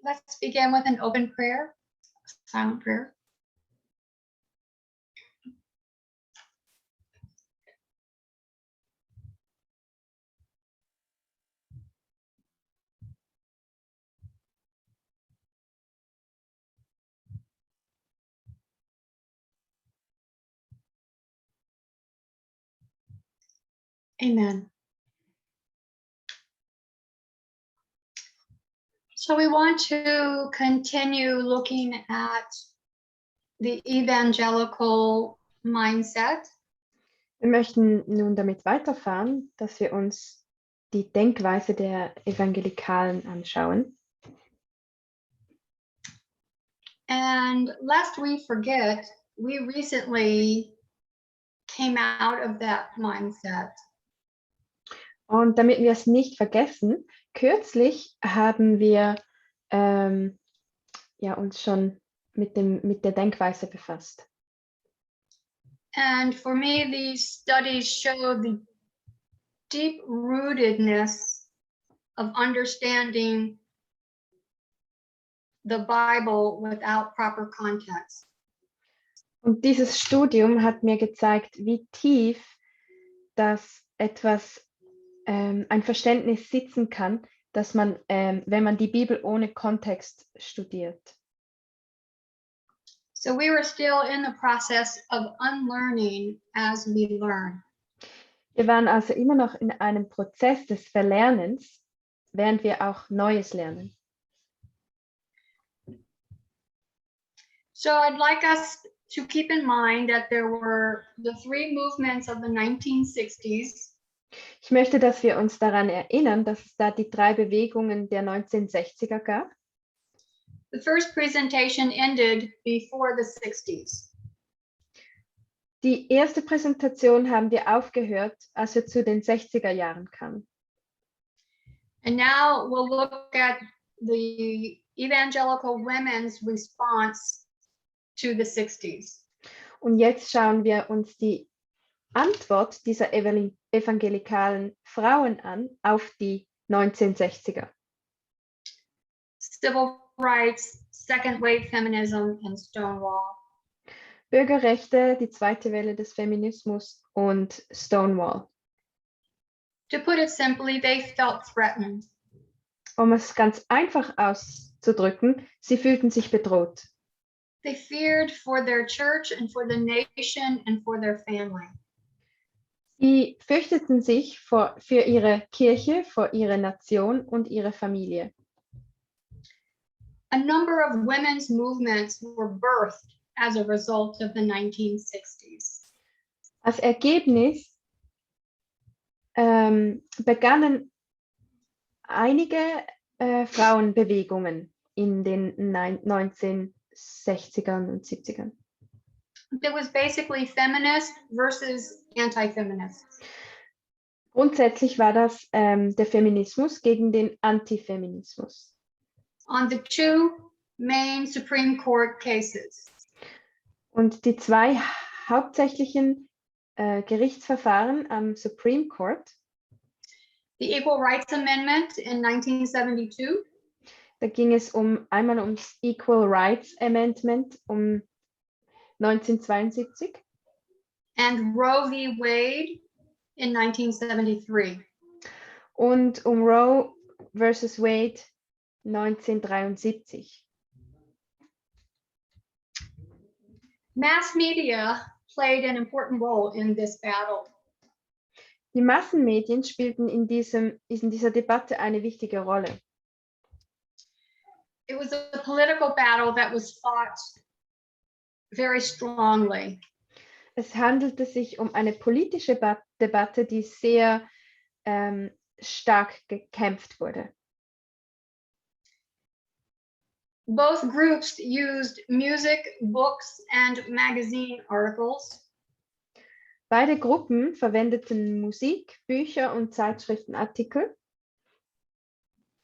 Let's begin with an open prayer, silent prayer. Amen. So we want to continue looking at the evangelical mindset. Wir möchten nun damit weiterfahren, dass wir uns die Denkweise der Evangelikalen anschauen. And lest we forget, we recently came out of that mindset. Und damit wir es nicht vergessen, kürzlich haben wir uns schon mit der Denkweise befasst. And for me, these studies show the deep rootedness of understanding the Bible without proper context. Und dieses Studium hat mir gezeigt, wie tief das etwas, ein Verständnis sitzen kann, dass man, wenn man die Bibel ohne Kontext studiert. So we were still in the process of unlearning as we learn. Wir waren also immer noch in einem Prozess des Verlernens, während wir auch Neues lernen. So I'd like us to keep in mind that there were the three movements of the 1960s. Ich möchte, dass wir uns daran erinnern, dass es da die 3 Bewegungen der 1960er gab. The first presentation ended before the 60s. Die erste Präsentation haben wir aufgehört, als wir zu den 60er Jahren kamen. And now we'll look at the evangelical women's response to the 60s. Und jetzt schauen wir uns die Antwort dieser evangelikalen Frauen an auf die 1960er. Civil rights, second wave feminism, and Stonewall. Bürgerrechte, die zweite Welle des Feminismus und Stonewall. To put it simply, they felt threatened. Um es ganz einfach auszudrücken, sie fühlten sich bedroht. They feared for their church and for the nation and for their family. Sie fürchteten sich für ihre Kirche, vor ihre Nation und ihre Familie. A number of women's movements were birthed as a result of the 1960s. Als Ergebnis begannen einige Frauenbewegungen in den 1960ern und 70ern. There was basically feminist versus anti-feminist. Grundsätzlich war das der Feminismus gegen den Antifeminismus. On the two main Supreme Court cases. Und die 2 hauptsächlichen Gerichtsverfahren am Supreme Court. The Equal Rights Amendment in 1972. Da ging es einmal ums Equal Rights Amendment 1972. And Roe v. Wade in 1973. Und um Roe versus Wade 1973. Mass media played an important role in this battle. Die Massenmedien spielten in dieser Debatte eine wichtige Rolle. It was a political battle that was fought very strongly. Es handelte sich um eine politische Debatte, die sehr stark gekämpft wurde. Both groups used music, books, and magazine articles. Beide Gruppen verwendeten Musik, Bücher und Zeitschriftenartikel,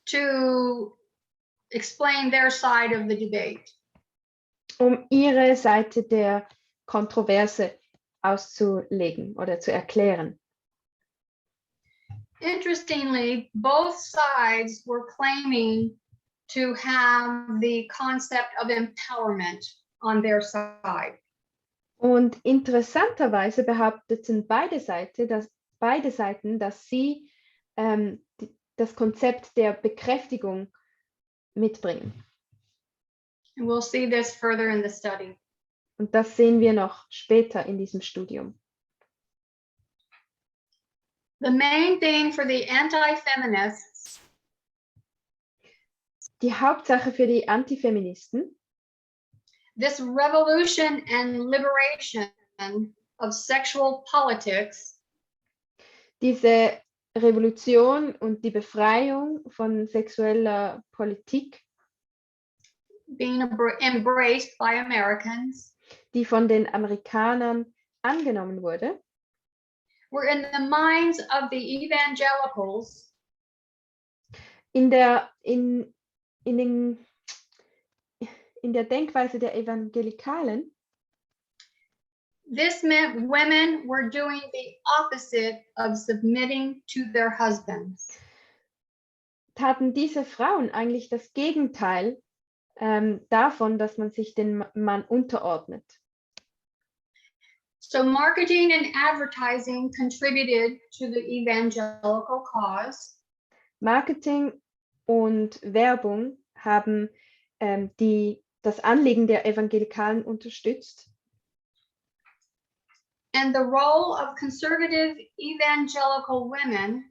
to explain their side of the debate. um ihre Seite der Kontroverse auszulegen oder zu erklären. Interestingly, both sides were claiming to have the concept of empowerment on their side. Und interessanterweise behaupteten beide Seiten, dass sie das Konzept der Bekräftigung mitbringen. And we'll see this further in the study. Und das sehen wir noch später in diesem Studium. The main thing for the anti-feminists Die Hauptsache für die Antifeministen, this revolution and liberation of sexual politics diese Revolution und die Befreiung von sexueller Politik, being embraced by Americans, die von den Amerikanern angenommen wurde, were in the minds of the evangelicals in der Denkweise der Evangelikalen. This meant women were doing the opposite of submitting to their husbands. Taten diese Frauen eigentlich das Gegenteil davon, dass man sich dem Mann unterordnet. So marketing and advertising contributed to the evangelical cause. Marketing und Werbung haben das Anliegen der Evangelikalen unterstützt. And the role of conservative evangelical women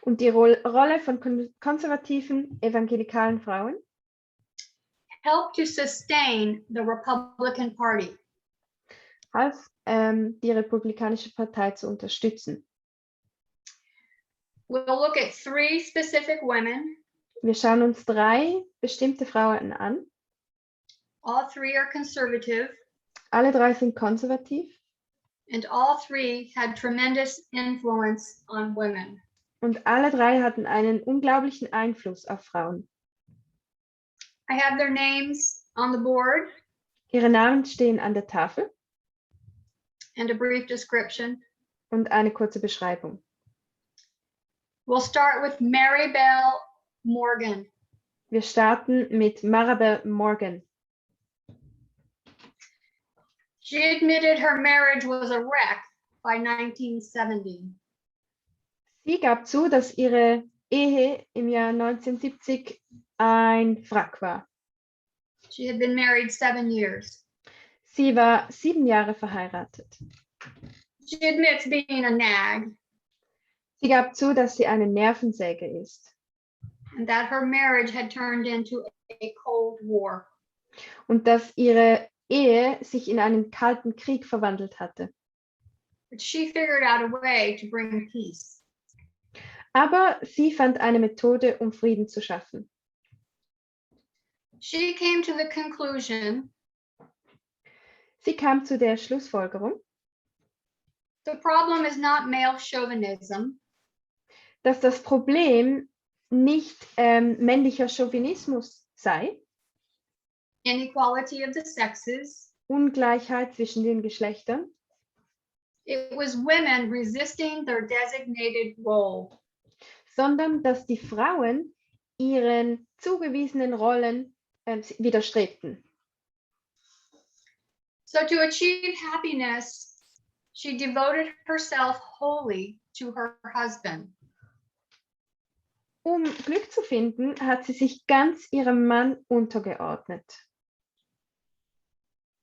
Und die Rolle von konservativen evangelikalen Frauen helped to sustain the Republican Party. half die Republikanische Partei zu unterstützen. We'll look at 3 specific women. Wir schauen uns 3 bestimmte Frauen an. All 3 are conservative, Alle 3 sind konservativ and all 3 had tremendous influence on women. und alle 3 hatten einen unglaublichen Einfluss auf Frauen. I have their names on the board Ihre Namen stehen an der Tafel and a brief description. und eine kurze Beschreibung. We'll start with Mary Bell Morgan. Wir starten mit Maribel Morgan. She admitted her marriage was a wreck by 1970. Sie gab zu, dass ihre Ehe im Jahr 1970 ein Wrack war. She had been married 7 years. Sie war 7 Jahre verheiratet. She admits being a nag Sie gab zu, dass sie eine Nervensäge ist and that her marriage had turned into a Cold War. und dass ihre Ehe sich in einen kalten Krieg verwandelt hatte. But she figured out a way to bring peace. Aber sie fand eine Methode, um Frieden zu schaffen. She came to the conclusion Sie kam zu der Schlussfolgerung, the problem is not male chauvinism, dass das Problem nicht männlicher Chauvinismus sei, inequality of the sexes. Ungleichheit zwischen den Geschlechtern, It was women resisting their designated role. sondern dass die Frauen ihren zugewiesenen Rollen widerstrebten. So to achieve happiness, she devoted herself wholly to her husband. Um Glück zu finden, hat sie sich ganz ihrem Mann untergeordnet.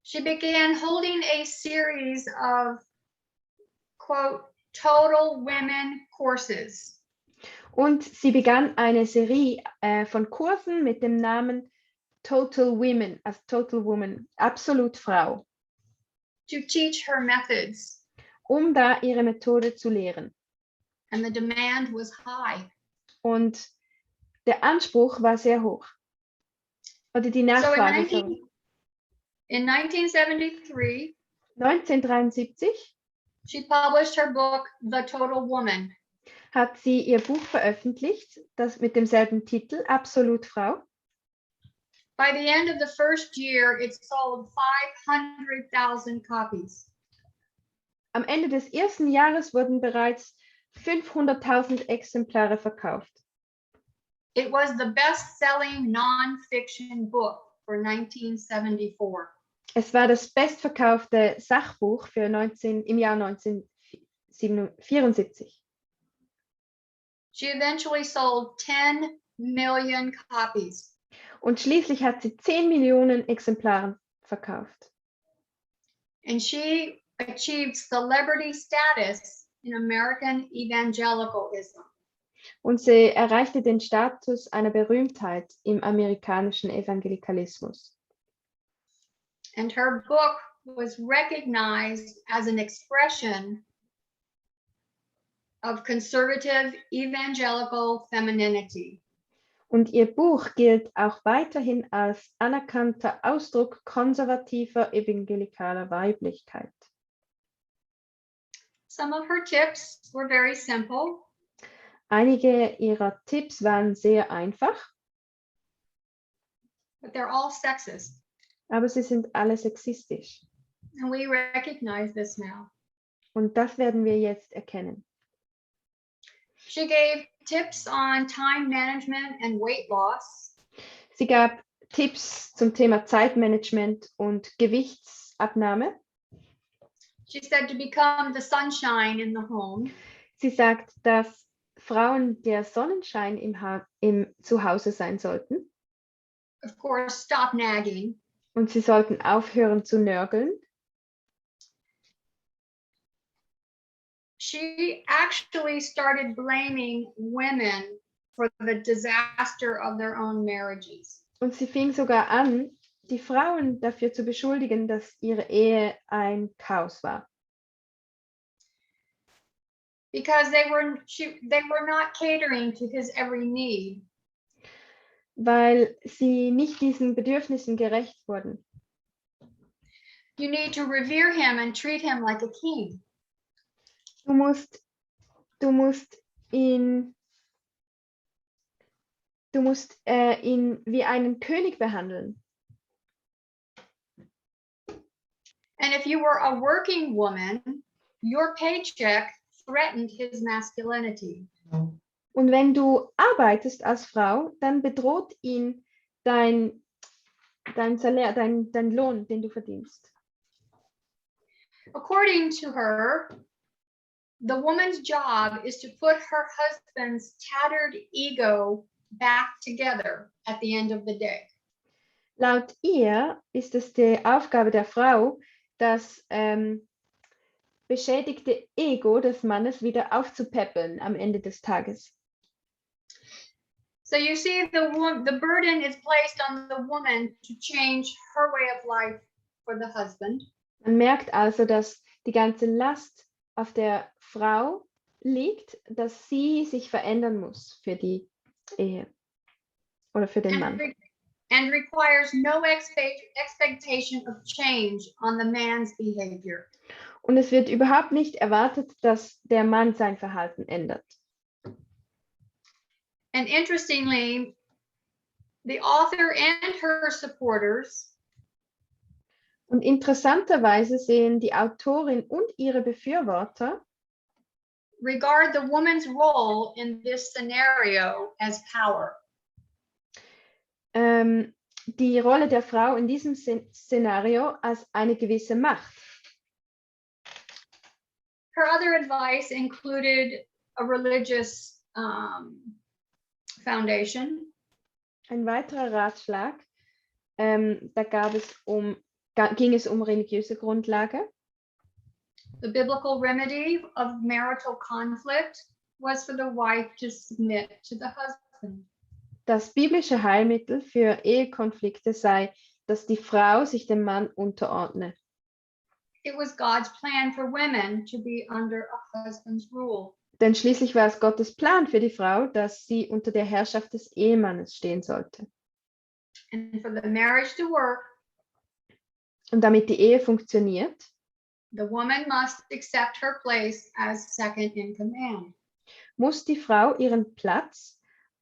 She began holding a series of, quote, total women courses. Und sie begann eine Serie von Kursen mit dem Namen Total Women, also Total Woman, absolut Frau, to teach her methods, um da ihre Methode zu lehren. and the demand was high. Und der Anspruch war sehr hoch. Oder die Nachfrage. In 1973, 1973 she published her book, The Total Woman. hat sie ihr Buch veröffentlicht, das mit demselben Titel, Absolut Frau. By the end of the first year, it sold 500,000 copies. Am Ende des ersten Jahres wurden bereits 500.000 Exemplare verkauft. It was the best-selling non-fiction book for 1974. Es war das bestverkaufte Sachbuch im Jahr 1974. She eventually sold 10 million copies. Und schließlich hat sie 10 Millionen Exemplare verkauft. And she achieved celebrity status in American evangelicalism. Und sie erreichte den Status einer Berühmtheit im amerikanischen Evangelikalismus. And her book was recognized as an expression of conservative evangelical femininity. Und ihr Buch gilt auch weiterhin als anerkannter Ausdruck konservativer evangelikaler Weiblichkeit. Some of her tips were very simple. Einige ihrer Tipps waren sehr einfach, but they're all sexist. aber sie sind alle sexistisch. And we recognize this now. Und das werden wir jetzt erkennen. She gave tips on time management and weight loss. Sie gab Tipps zum Thema Zeitmanagement und Gewichtsabnahme. She said to become the sunshine in the home. Sie sagt, dass Frauen der Sonnenschein im Zuhause sein sollten. Of course, stop nagging. Und sie sollten aufhören zu nörgeln. She actually started blaming women for the disaster of their own marriages. Und sie fing sogar an, die Frauen dafür zu beschuldigen, dass ihre Ehe ein Chaos war. Because they were not catering to his every need. Weil sie nicht diesen Bedürfnissen gerecht wurden. You need to revere him and treat him like a king. Du musst ihn wie einen König behandeln. And if you were a working woman, your paycheck threatened his masculinity. Und wenn du arbeitest als Frau, dann bedroht ihn dein Salär, dein Lohn, den du verdienst. According to her, the woman's job is to put her husband's tattered ego back together at the end of the day. Laut ihr ist es die Aufgabe der Frau, das beschädigte Ego des Mannes wieder aufzupäppeln am Ende des Tages. So you see, the burden is placed on the woman to change her way of life for the husband. Man merkt also, dass die ganze Last auf der Frau liegt, dass sie sich verändern muss für die Ehe oder für den Mann. And requires no expectation of change on the man's behavior. Und es wird überhaupt nicht erwartet, dass der Mann sein Verhalten ändert. And interestingly, the author and her supporters Und interessanterweise sehen die Autorin und ihre Befürworter regard the woman's role in this scenario as power. Die Rolle der Frau in diesem Szenario als eine gewisse Macht. Her other advice included a religious foundation. Ein weiterer Ratschlag, da ging es um religiöse Grundlage. The biblical remedy of marital conflict was for the wife to submit to the husband. Das biblische Heilmittel für Ehekonflikte sei, dass die Frau sich dem Mann unterordne. It was God's plan for women to be under a husband's rule. Denn schließlich war es Gottes Plan für die Frau, dass sie unter der Herrschaft des Ehemannes stehen sollte. And for the marriage to work, Und damit die Ehe funktioniert, the woman must accept her place as second in command. muss die Frau ihren Platz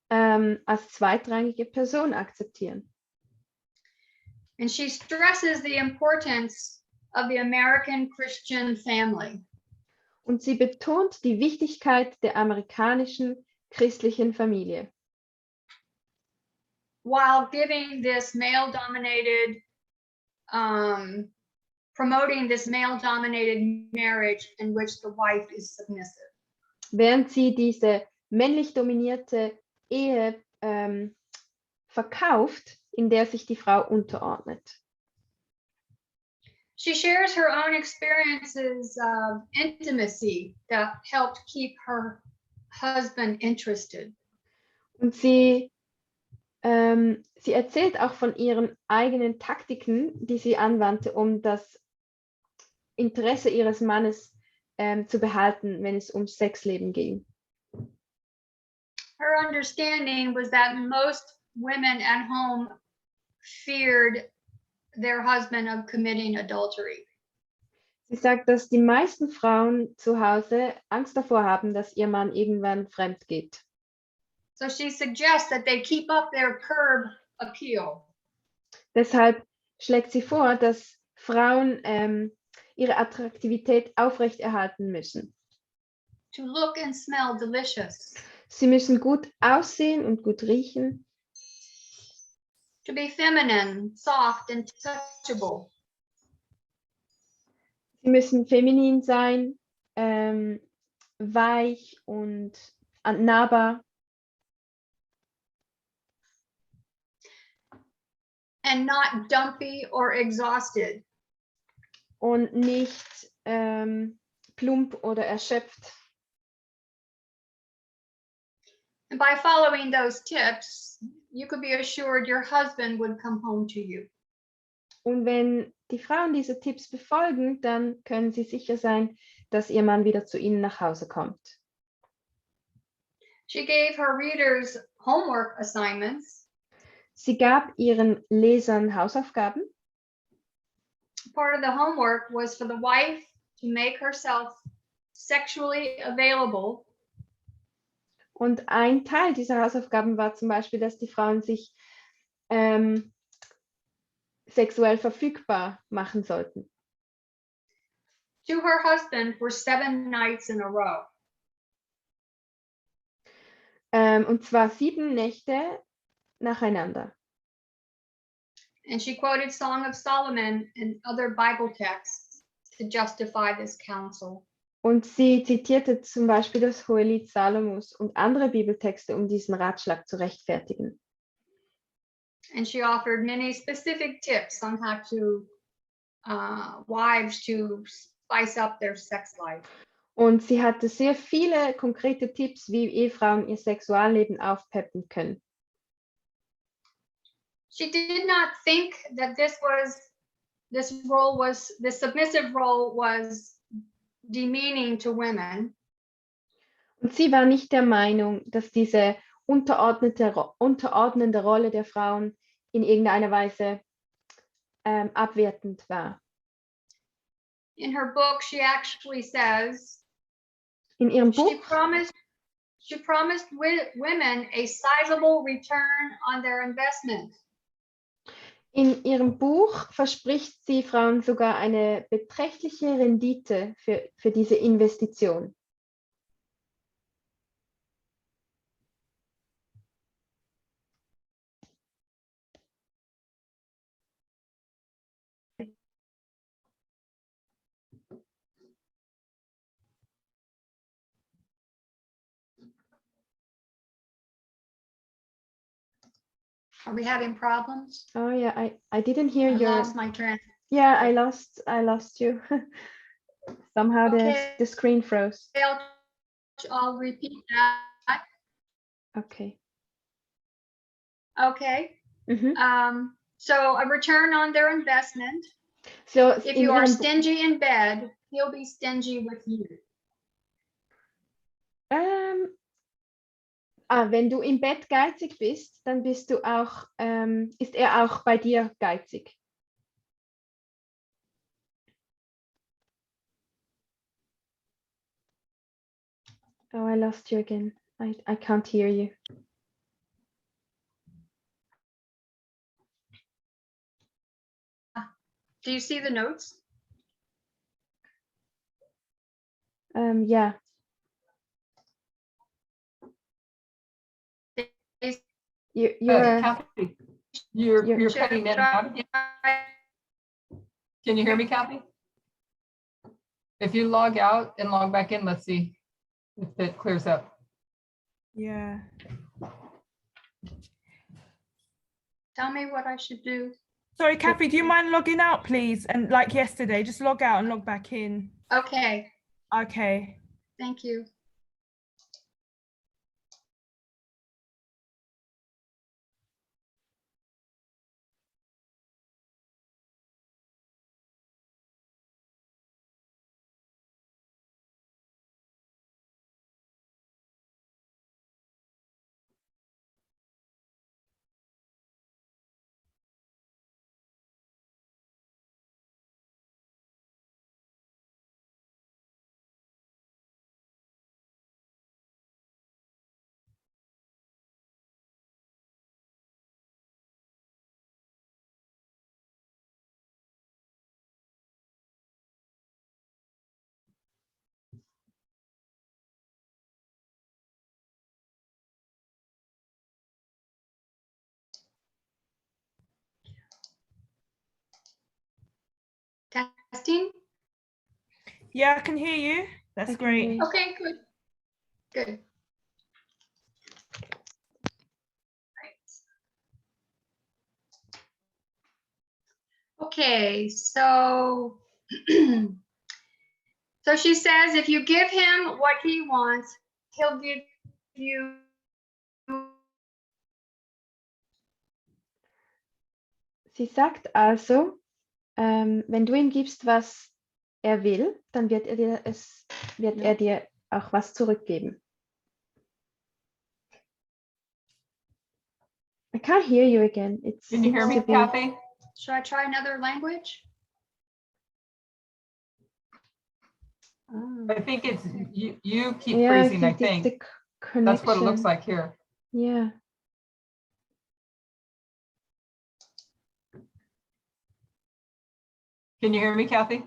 als zweitrangige Person akzeptieren. And she stresses the importance of the American Christian family. Und sie betont die Wichtigkeit der amerikanischen christlichen Familie. while giving this male-dominated, promoting this male-dominated marriage in which the wife is submissive. Während sie diese männlich dominierte Ehe verkauft, in der sich die Frau unterordnet. She shares her own experiences of intimacy that helped keep her husband interested. Und sie erzählt auch von ihren eigenen Taktiken, die sie anwandte, um das Interesse ihres Mannes zu behalten, wenn es ums Sexleben ging. Her understanding was that most women at home feared their husband of committing adultery. Sie sagt, dass die meisten Frauen zu Hause Angst davor haben, dass ihr Mann irgendwann fremd geht. So she suggests that they keep up their curb appeal. Deshalb schlägt sie vor, dass Frauen ihre Attraktivität aufrechterhalten müssen. To look and smell delicious. Sie müssen gut aussehen und gut riechen. To be feminine, soft and touchable. Sie müssen feminin sein, weich und nahbar. And not dumpy or exhausted. Und nicht plump oder erschöpft. And by following those tips, you could be assured your husband would come home to you. Und wenn die Frauen diese Tipps befolgen, dann können sie sicher sein, dass ihr Mann wieder zu ihnen nach Hause kommt. She gave her readers homework assignments. Sie gab ihren Lesern Hausaufgaben. Part of the homework was for the wife to make herself sexually available. Und ein Teil dieser Hausaufgaben war zum Beispiel, dass die Frauen sich sexuell verfügbar machen sollten. To her husband for 7 nights in a row. Und zwar 7 Nächte nacheinander. And she quoted Song of Solomon and other Bible texts to justify this counsel. Und sie zitierte zum Beispiel das Hohelied Salomos und andere Bibeltexte, um diesen Ratschlag zu rechtfertigen. And she offered many specific tips on how to wives to spice up their sex life. Und sie hatte sehr viele konkrete Tipps, wie Ehefrauen ihr Sexualleben aufpeppen können. She did not think that this submissive role was demeaning to women. Und sie war nicht der Meinung, dass diese unterordnende Rolle der Frauen in irgendeiner Weise abwertend war. In her book, she actually says In ihrem she Buch promised women a sizable return on their investment. In ihrem Buch verspricht sie Frauen sogar eine beträchtliche Rendite für diese Investition. Are we having problems? Oh yeah, I didn't hear I your. lost my train. Yeah, I lost you. Somehow Okay. the screen froze. I'll repeat that. Okay. Okay. Mhm. So a return on their investment. So If in you are ihrem stingy in bed, he'll be stingy with you. Wenn du im Bett geizig bist, dann ist er auch bei dir geizig. Oh, I lost you again. I can't hear you. Do you see the notes? Yeah. They You're Kathy, you're Should cutting in and I- out again. Can you hear me, Kathy? If you log out and log back in, let's see if it clears up. Yeah. Tell me what I should do. Sorry, Kathy, do you mind logging out, please? And like yesterday, just log out and log back in. Okay, Okay. thank you. Testing? Yeah, I can hear you. That's I can great. hear you. Okay, good. Good. Okay, so so she says if you give him what he wants, he'll give you Sie sagt also, wenn du ihm gibst, was er will, dann wird er dir auch was zurückgeben. I can't hear you again. It Can you hear seems me, to be- Kathy? Should I try another language? Ah. I think it's you keep Yeah, freezing, I it's think. the connection. That's what it looks like here. Yeah. Can you hear me, Kathy?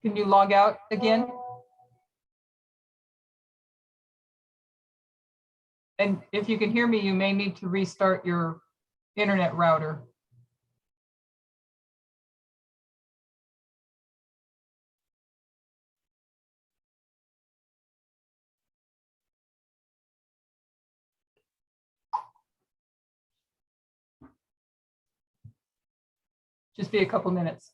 Can you log out again? And if you can hear me, you may need to restart your internet router. Just be a couple minutes.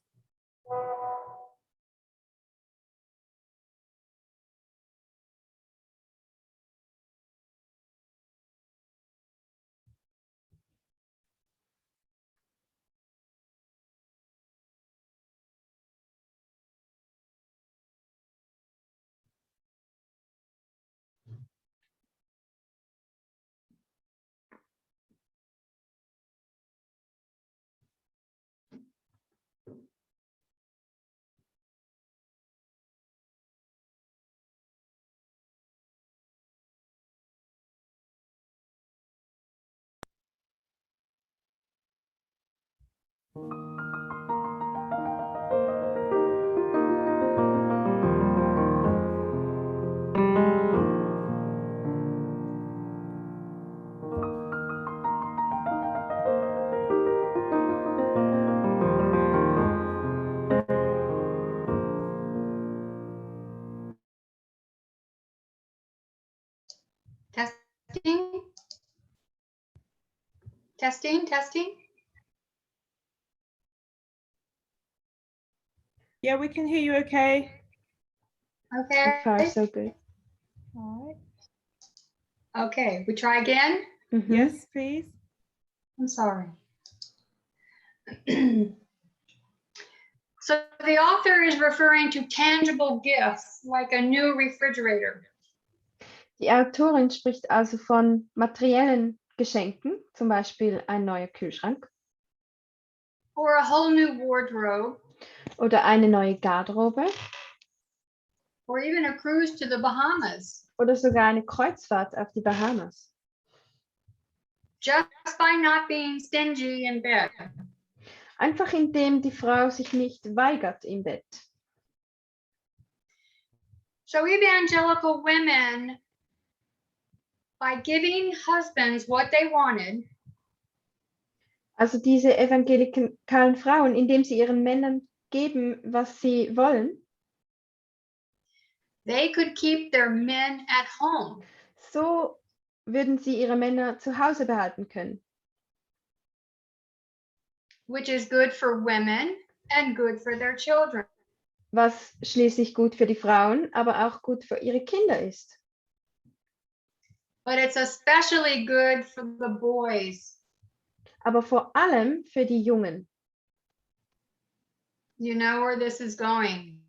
Testing? Testing, testing? Yeah, we can hear you okay. So Okay. far, so good. All right. Okay, we try again? Mhm. Yes, please. I'm sorry. So the author is referring to tangible gifts like a new refrigerator. Die Autorin spricht also von materiellen Geschenken, zum Beispiel ein neuer Kühlschrank Or a whole new wardrobe, oder eine neue Garderobe or even a cruise to the Bahamas. oder sogar eine Kreuzfahrt auf die Bahamas. Just by not being stingy in bed. Einfach indem die Frau sich nicht weigert im Bett. So evangelical women, by giving husbands what they wanted, Also diese evangelikalen Frauen, indem sie ihren Männern geben, was sie wollen, they could keep their men at home. so würden sie ihre Männer zu Hause behalten können. Which is good for women and good for their children. Was schließlich gut für die Frauen, aber auch gut für ihre Kinder ist. But it's especially good for the boys. Aber vor allem für die Jungen. You know where this is going.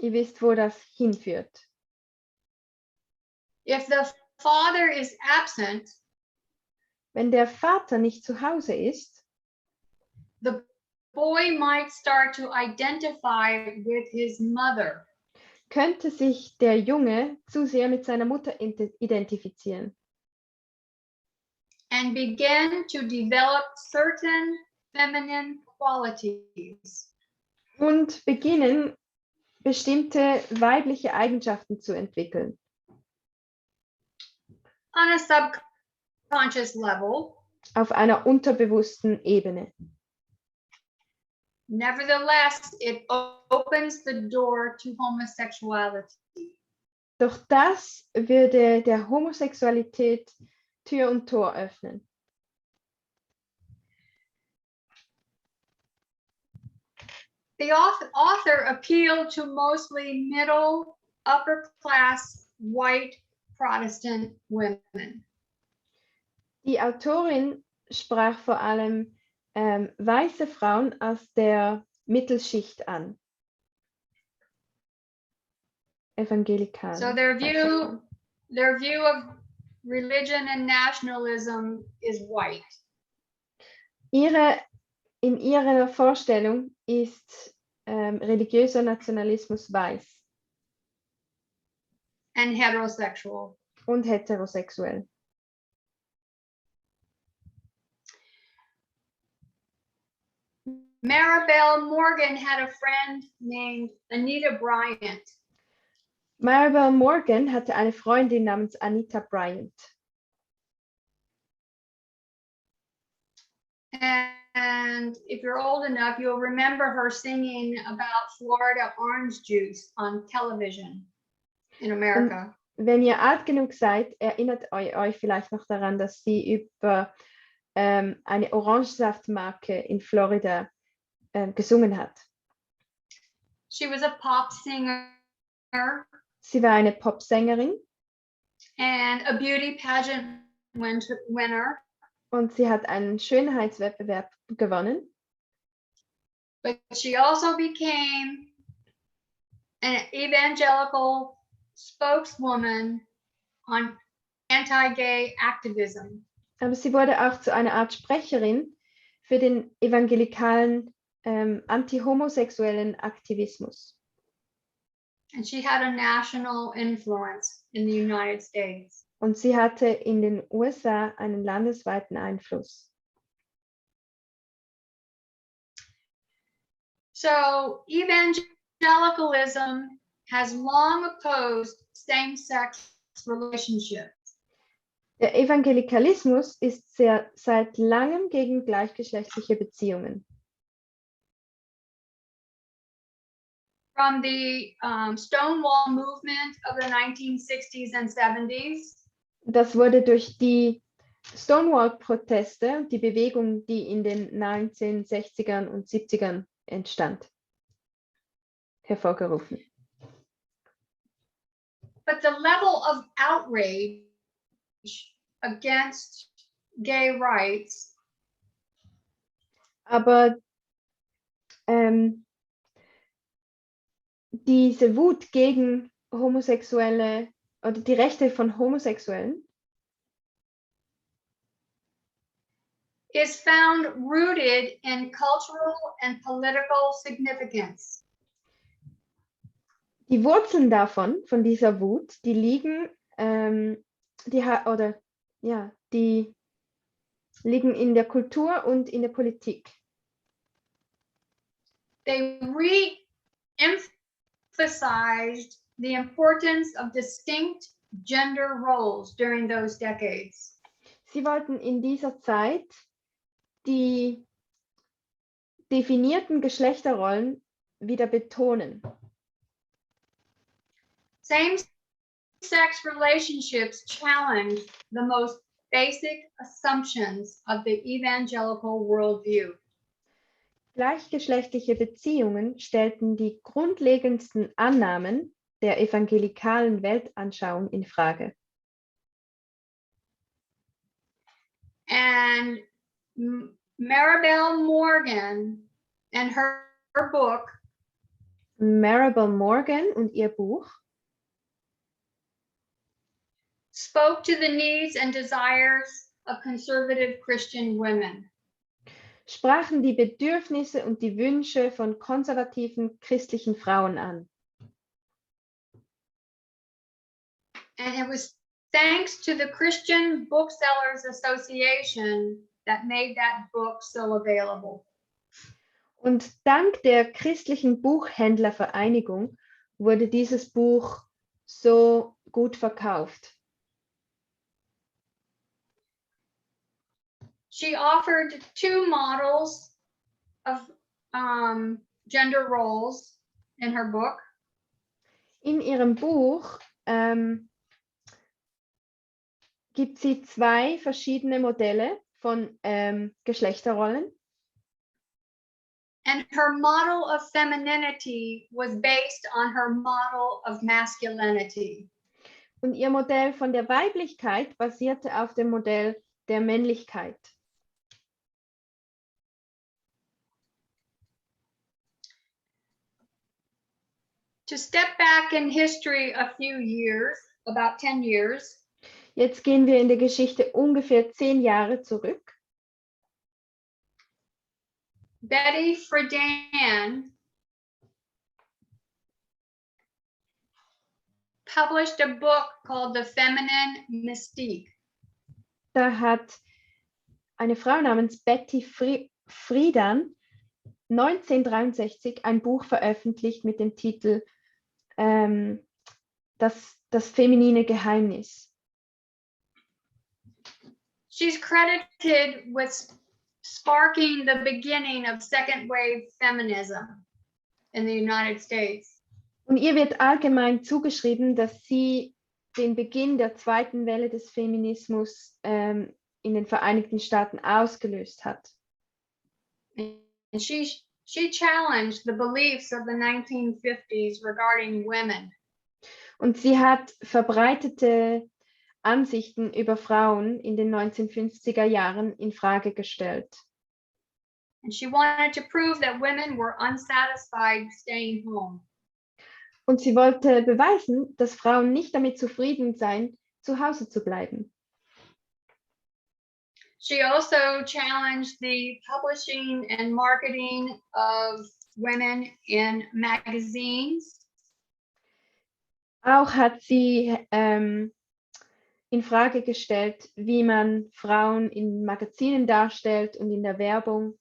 Ihr wisst, wo das hinführt. If the father is absent, Wenn der Vater nicht zu Hause ist, the boy might start to identify with his mother. könnte sich der Junge zu sehr mit seiner Mutter identifizieren And begin to develop certain feminine qualities. und beginnen, bestimmte weibliche Eigenschaften zu entwickeln. On a subconscious level, Auf einer unterbewussten Ebene. nevertheless, it opens the door to homosexuality. Doch das würde der Homosexualität Tür und Tor öffnen. The author appealed to mostly middle, upper class, white Protestant women. Die Autorin sprach vor allem weiße Frauen aus der Mittelschicht an. Evangelical. So their view of religion and nationalism is white. In ihrer Vorstellung ist religiöser Nationalismus weiß And heterosexual. und heterosexuell. Maribel Morgan had a friend named Anita Bryant. Maribel Morgan hatte eine Freundin namens Anita Bryant. And if you're old enough, you'll remember her singing about Florida orange juice on television in America. Wenn ihr alt genug seid, erinnert euch vielleicht noch daran, dass sie über eine Orangensaftmarke in Florida gesungen hat. She was a pop singer Sie war eine Popsängerin and a beauty pageant winner, und sie hat einen Schönheitswettbewerb gewonnen. but she also became an evangelical spokeswoman on anti-gay activism. Aber sie wurde auch zu einer Art Sprecherin für den evangelikalen anti-homosexuellen Aktivismus. And she had a national influence in the United States. Und sie hatte in den USA einen landesweiten Einfluss. So evangelicalism has long opposed same-sex relationships. Der Evangelikalismus ist seit langem gegen gleichgeschlechtliche Beziehungen. From the Stonewall movement of the 1960s and 70s, Das wurde durch die Stonewall-Proteste und die Bewegung, die in den 1960ern und 70ern entstand, hervorgerufen. but the level of outrage against gay rights Aber diese Wut gegen Homosexuelle oder die Rechte von Homosexuellen is found rooted in cultural and political significance. Die Wurzeln davon, von dieser Wut, die liegen, die liegen in der Kultur und in der Politik. They re-emphasized the importance of distinct gender roles during those decades. Sie wollten in dieser Zeit die definierten Geschlechterrollen wieder betonen. Same-sex relationships challenged the most basic assumptions of the evangelical worldview. Gleichgeschlechtliche Beziehungen stellten die grundlegendsten Annahmen der evangelikalen Weltanschauung in Frage. And Maribel Morgan and her book Maribel Morgan und ihr Buch spoke to the needs and desires of conservative Christian women. sprachen die Bedürfnisse und die Wünsche von konservativen christlichen Frauen an. And it was thanks to the Christian Booksellers Association that made that book so available. Und dank der christlichen Buchhändlervereinigung wurde dieses Buch so gut verkauft. She offered two models of gender roles in her book. In ihrem Buch gibt sie zwei verschiedene Modelle von Geschlechterrollen. And her model of femininity was based on her model of masculinity. Und ihr Modell von der Weiblichkeit basierte auf dem Modell der Männlichkeit. To step back in history a few years, about 10 years, Jetzt gehen wir in der Geschichte ungefähr 10 Jahre zurück. Betty Friedan published a book called The Feminine Mystique. Da hat eine Frau namens Betty Friedan 1963 ein Buch veröffentlicht mit dem Titel Das feminine Geheimnis. She's credited with sparking the beginning of second wave feminism in the United States. Und ihr wird allgemein zugeschrieben, dass sie den Beginn der zweiten Welle des Feminismus in den Vereinigten Staaten ausgelöst hat. And she challenged the beliefs of the 1950s regarding women. Und sie hat verbreitete Ansichten über Frauen in den 1950er Jahren in Frage gestellt. And she wanted to prove that women were unsatisfied staying home. Und sie wollte beweisen, dass Frauen nicht damit zufrieden seien, zu Hause zu bleiben. She also challenged the publishing and marketing of women in magazines. Auch hat sie in Frage gestellt, wie man Frauen in Magazinen darstellt und in der Werbung.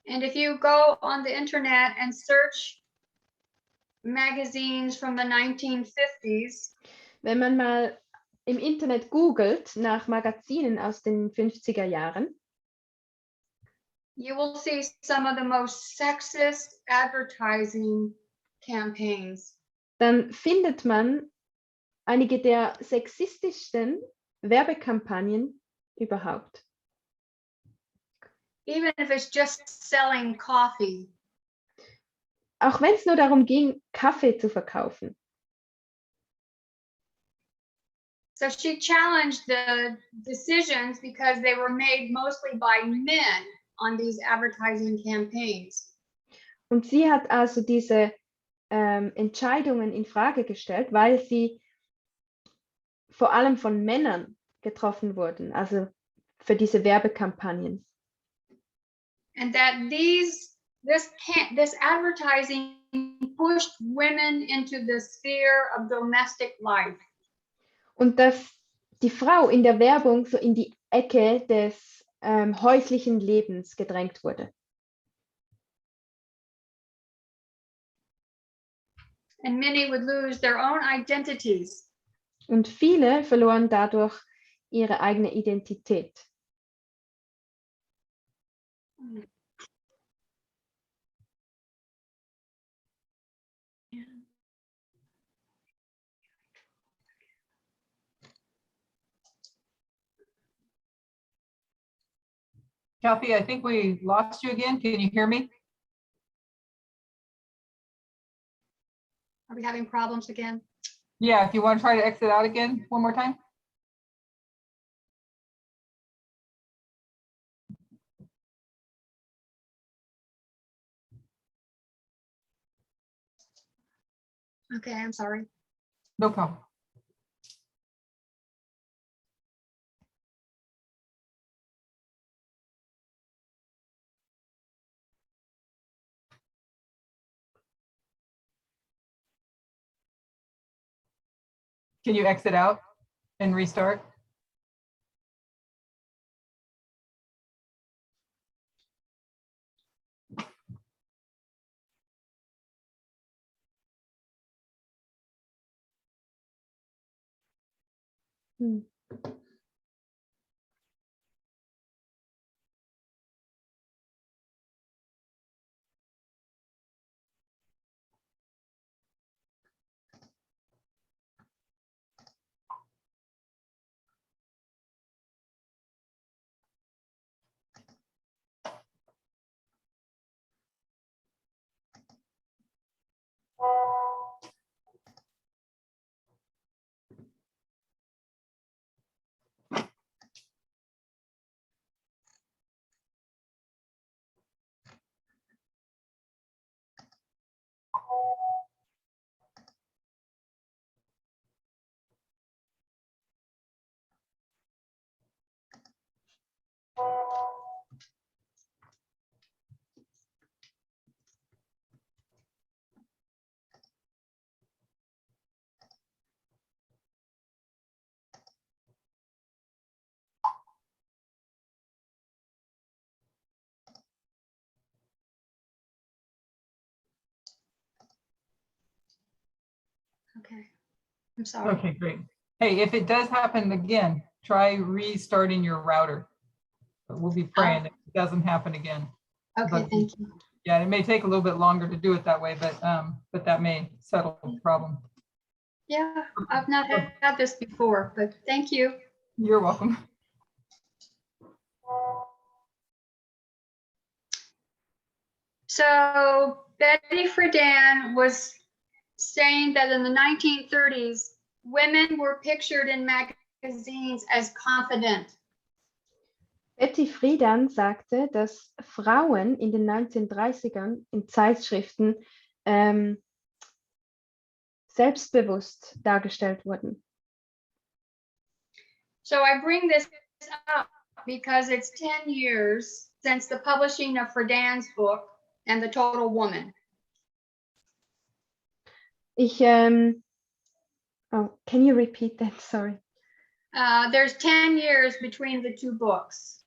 And if you go on the internet and search magazines from the 1950s, Wenn man mal im Internet googelt nach Magazinen aus den 50er Jahren, you will see some of the most sexist advertising campaigns. dann findet man einige der sexistischsten Werbekampagnen überhaupt. Even if it's just selling coffee. Auch wenn es nur darum ging, Kaffee zu verkaufen. So she challenged the decisions because they were made mostly by men on these advertising campaigns. Und sie hat also diese Entscheidungen in Frage gestellt, weil sie vor allem von Männern getroffen wurden, also für diese Werbekampagnen. And that this advertising pushed women into the sphere of domestic life. Und dass die Frau in der Werbung so in die Ecke des häuslichen Lebens gedrängt wurde. And many would lose their own identities. Und viele verloren dadurch ihre eigene Identität. Kathy, I think we lost you again. Can you hear me? Are we having problems again? Yeah, if you want to try to exit out again one more time. Okay, I'm sorry. No problem. Can you exit out and restart? Hm. Okay, I'm sorry. Okay, great. Hey, if it does happen again, try restarting your router. But we'll be praying it doesn't happen again. Okay, But thank you. yeah, it may take a little bit longer to do it that way, but that may settle the problem. Yeah, I've not had this before, but thank you. You're welcome. So Betty Friedan was saying that in the 1930s, women were pictured in magazines as confident. Betty Friedan sagte, dass Frauen in den 1930ern in Zeitschriften selbstbewusst dargestellt wurden. So I bring this up because it's 10 years since the publishing of Friedan's book and The Total Woman. Oh, can you repeat that? Sorry. There's 10 years between the two books.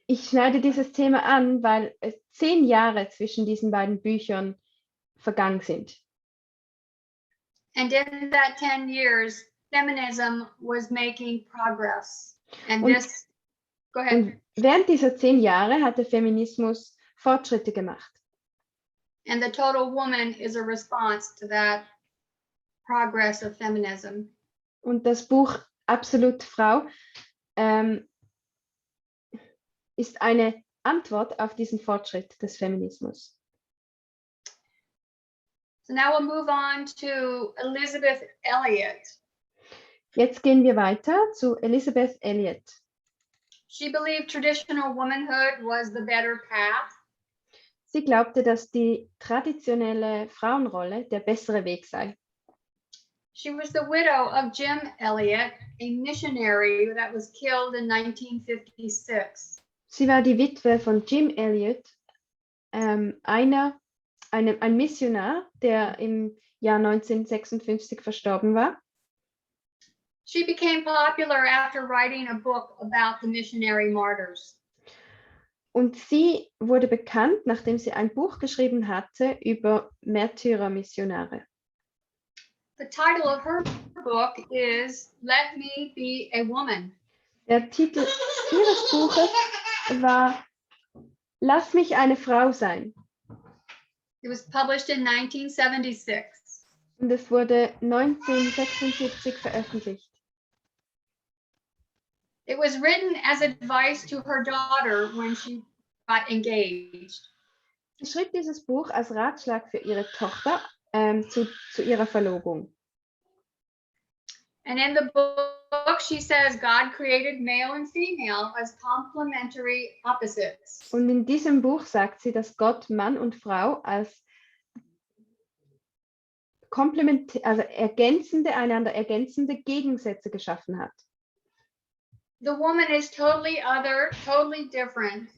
Ich schneide dieses Thema an, weil es 10 Jahre zwischen diesen beiden Büchern vergangen sind. And in that 10 years, feminism was making progress. And Und- this, go ahead. Und während dieser 10 Jahre hat der Feminismus Fortschritte gemacht. And The Total Woman is a response to that progress of feminism. Und das Buch Absolut Frau ist eine Antwort auf diesen Fortschritt des Feminismus. So now we'll move on to Elizabeth Elliot. Jetzt gehen wir weiter zu Elizabeth Elliot. She believed traditional womanhood was the better path. Sie glaubte, dass die traditionelle Frauenrolle der bessere Weg sei. She was the widow of Jim Elliot, a missionary that was killed in 1956. Sie war die Witwe von Jim Elliot, ein Missionar, der im Jahr 1956 verstorben war. She became popular after writing a book about the missionary martyrs. Und sie wurde bekannt, nachdem sie ein Buch geschrieben hatte über Märtyrermissionare. The title of her book is Let Me Be a Woman. Der Titel ihres Buches war Lass mich eine Frau sein. It was published in 1976. Und es wurde 1976 veröffentlicht. It was written as advice to her daughter when she got engaged. Sie schrieb dieses Buch als Ratschlag für ihre Tochter zu ihrer Verlobung. And in the book, she says God created male and female as complementary opposites. Und in diesem Buch sagt sie, dass Gott Mann und Frau als einander ergänzende Gegensätze geschaffen hat. The woman is totally other, totally different.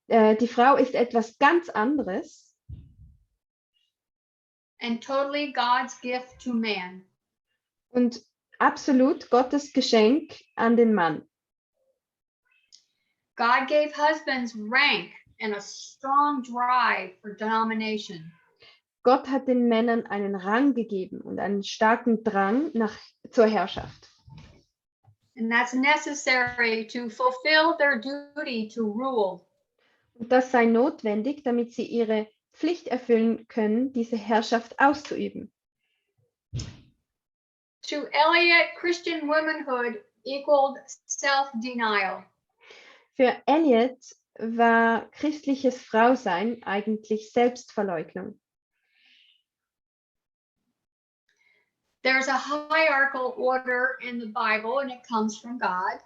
Die Frau ist etwas ganz anderes And totally God's gift to man. und absolut Gottes Geschenk an den Mann. God gave husbands rank and a strong drive for domination. Gott hat den Männern einen Rang gegeben und einen starken Drang zur Herrschaft. And that's necessary to fulfill their duty to rule. Und das sei notwendig, damit sie ihre Pflicht erfüllen können, diese Herrschaft auszuüben. To Eliot, Christian womanhood equaled self-denial. Für Eliot war christliches Frausein eigentlich Selbstverleugnung. There's a hierarchical order in the Bible and it comes from God.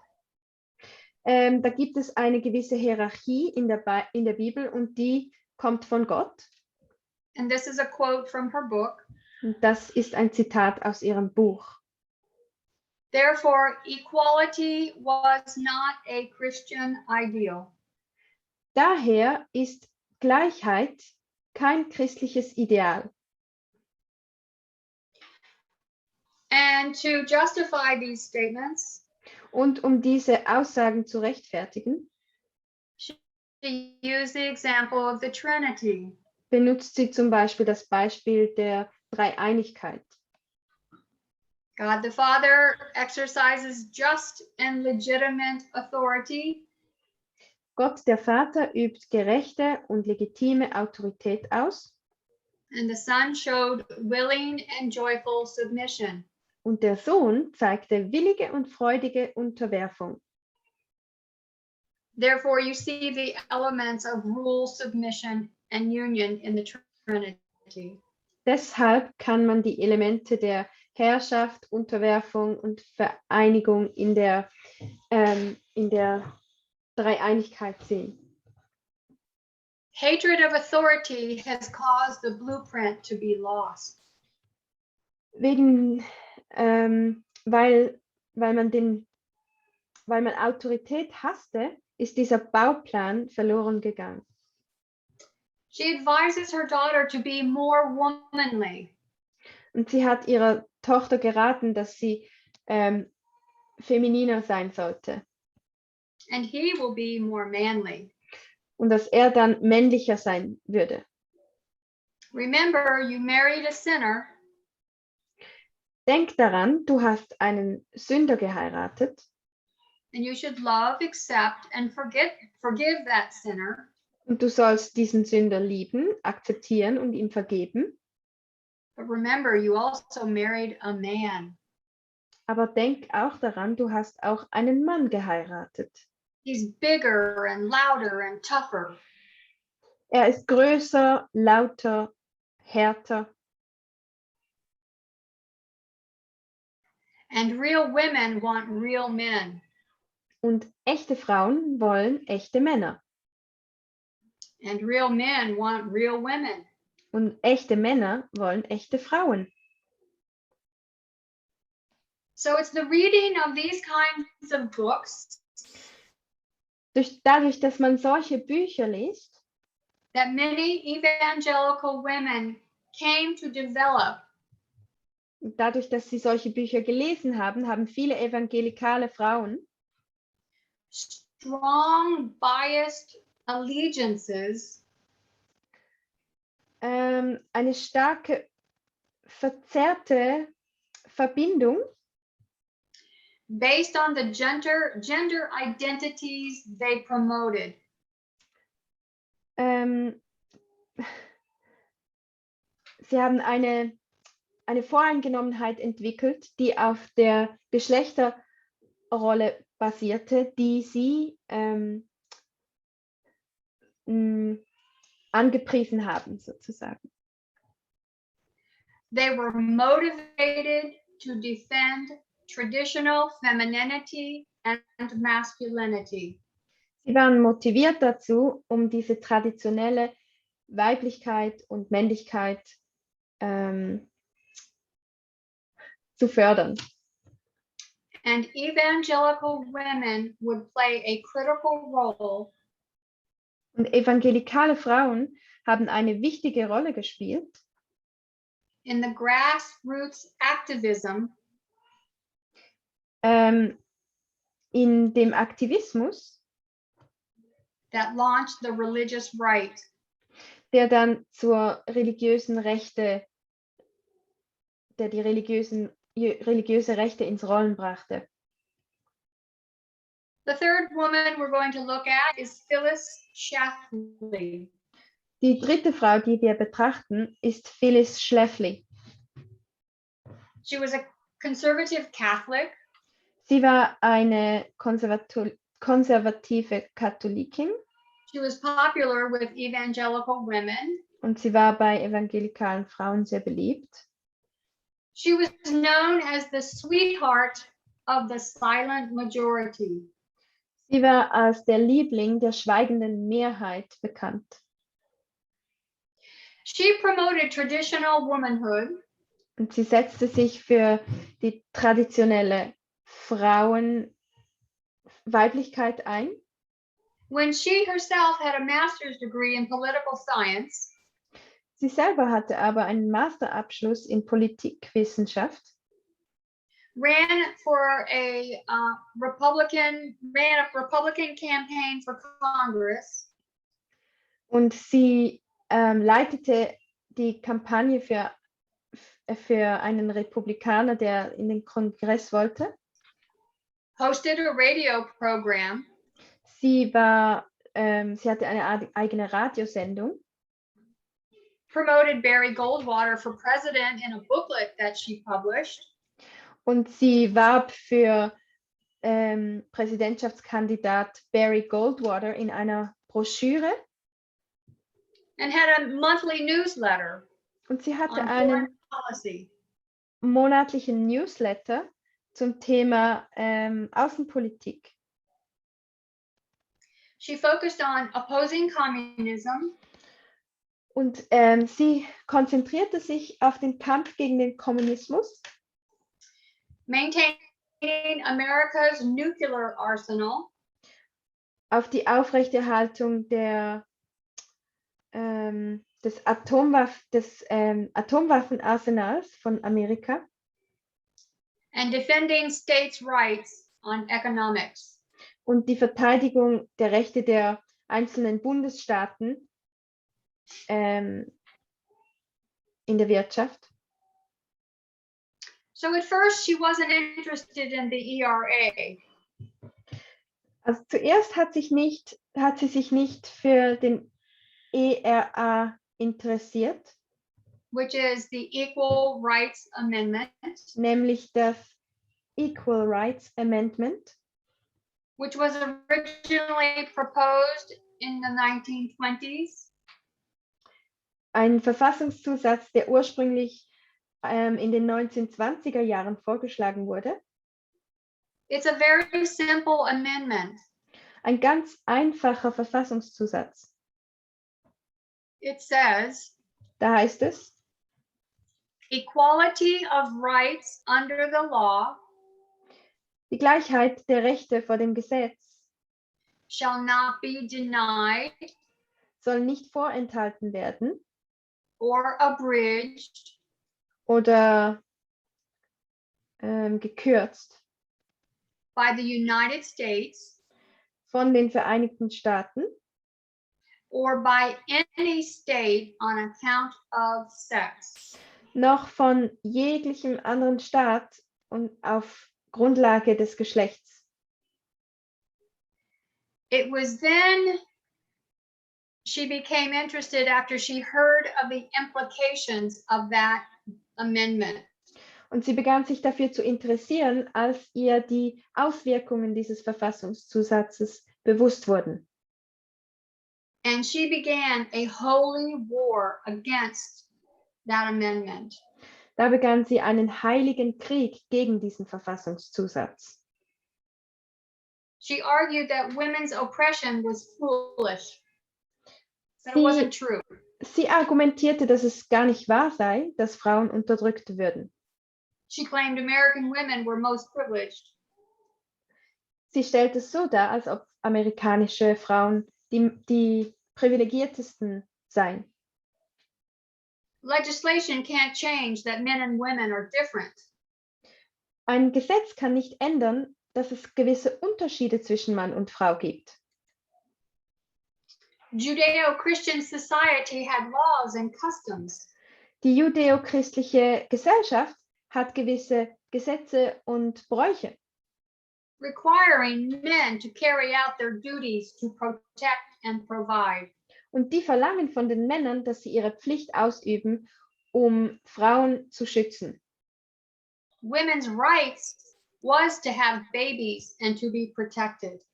Da gibt es eine gewisse Hierarchie in der Bibel und die kommt von Gott. And this is a quote from her book. Und das ist ein Zitat aus ihrem Buch. Therefore, equality was not a Christian ideal. Daher ist Gleichheit kein christliches Ideal. And to justify these statements, Und um diese Aussagen zu rechtfertigen, she used the example of the Trinity. benutzt sie zum Beispiel das Beispiel der Dreieinigkeit. God the Father exercises just and legitimate authority. Gott, der Vater, übt gerechte und legitime Autorität aus. And the Son showed willing and joyful submission. Und der Sohn zeigte willige und freudige Unterwerfung. Therefore, you see the elements of rule, submission, and union in the Trinity. Deshalb kann man die Elemente der Herrschaft, Unterwerfung und Vereinigung in der Dreieinigkeit sehen. Hatred of authority has caused the blueprint to be lost. Weil man Autorität hasste, ist dieser Bauplan verloren gegangen. She advises her daughter to be more womanly. Und sie hat ihrer Tochter geraten, dass sie femininer sein sollte And he will be more manly. und dass er dann männlicher sein würde. Remember, you married a sinner, Denk daran, du hast einen Sünder geheiratet and you should love, accept, and forgive that sinner. und du sollst diesen Sünder lieben, akzeptieren und ihm vergeben. But remember, you also married a man. Aber denk auch daran, du hast auch einen Mann geheiratet. He's bigger and louder and tougher. Er ist größer, lauter, härter. And real women want real men. Und echte Frauen wollen echte Männer. And real men want real women. Und echte Männer wollen echte Frauen. So it's the reading of these kinds of books Dadurch, dass man solche Bücher liest, that many evangelical women came to develop Dadurch, dass sie solche Bücher gelesen haben, haben viele evangelikale Frauen strong biased allegiances eine starke, verzerrte Verbindung based on the gender identities they promoted. Sie haben eine Voreingenommenheit entwickelt, die auf der Geschlechterrolle basierte, die sie angepriesen haben, sozusagen. They were motivated to defend traditional femininity and masculinity. Sie waren motiviert dazu, um diese traditionelle Weiblichkeit und Männlichkeit zu fördern. And evangelical women would play a critical role Und evangelikale Frauen haben eine wichtige Rolle gespielt in the grassroots activism in dem Aktivismus, that launched the religious right. der dann zur religiösen Rechte, der die religiöse Rechte ins Rollen brachte. The third woman we're going to look at is Phyllis Schlafly. Die dritte Frau, die wir betrachten, ist Phyllis Schlafly. She was a conservative Catholic. Sie war eine konservative Katholikin She was popular with evangelical women. und sie war bei evangelikalen Frauen sehr beliebt. She was known as the sweetheart of the silent majority. Sie war als der Liebling der schweigenden Mehrheit bekannt. She promoted traditional womanhood. Und sie setzte sich für die traditionelle Frauenweiblichkeit ein. When she herself had a master's degree in political science, Sie selber hatte aber einen Masterabschluss in Politikwissenschaft ran a Republican campaign for Congress, und sie leitete die Kampagne für einen Republikaner, der in den Kongress wollte. hosted a radio program, Sie hatte eine eigene Radiosendung promoted Barry Goldwater for president in a booklet that she published, und sie warb für Präsidentschaftskandidat Barry Goldwater in einer Broschüre and had a monthly newsletter und sie hatte on einen foreign policy. monatlichen Newsletter zum Thema Außenpolitik. She focused on opposing communism, Und sie konzentrierte sich auf den Kampf gegen den Kommunismus, maintaining America's nuclear arsenal, auf die Aufrechterhaltung des Atomwaffenarsenals von Amerika and defending states' rights on economics. und die Verteidigung der Rechte der einzelnen Bundesstaaten in der Wirtschaft. So at first she wasn't interested in the ERA, Also zuerst hat sie sich nicht für den ERA interessiert, which is the Equal Rights Amendment, nämlich das Equal Rights Amendment, which was originally proposed in the 1920s. ein Verfassungszusatz, der ursprünglich in den 1920er Jahren vorgeschlagen wurde. It's a very simple amendment. Ein ganz einfacher Verfassungszusatz. It says, Da heißt es, equality of rights under the law die Gleichheit der Rechte vor dem Gesetz shall not be denied soll nicht vorenthalten werden or abridged oder gekürzt by the United States von den Vereinigten Staaten or by any state on account of sex. noch von jeglichem anderen Staat und auf Grundlage des Geschlechts. It was then she became interested after she heard of the implications of that amendment. Und sie begann sich dafür zu interessieren, als ihr die Auswirkungen dieses Verfassungszusatzes bewusst wurden. And she began a holy war against that amendment. Da begann sie einen heiligen Krieg gegen diesen Verfassungszusatz. She argued that women's oppression was foolish. That it wasn't true. Sie argumentierte, dass es gar nicht wahr sei, dass Frauen unterdrückt würden. She claimed American women were most privileged. Sie stellte es so dar, als ob amerikanische Frauen die privilegiertesten seien. Legislation can't change that men and women are different. Ein Gesetz kann nicht ändern, dass es gewisse Unterschiede zwischen Mann und Frau gibt. Judeo-Christian society had laws and customs. Die judäo-christliche Gesellschaft hat gewisse Gesetze und Bräuche, requiring men to carry out their duties to protect and provide. und die verlangen von den Männern, dass sie ihre Pflicht ausüben, um Frauen zu schützen. Women's rights was to have babies and to be protected.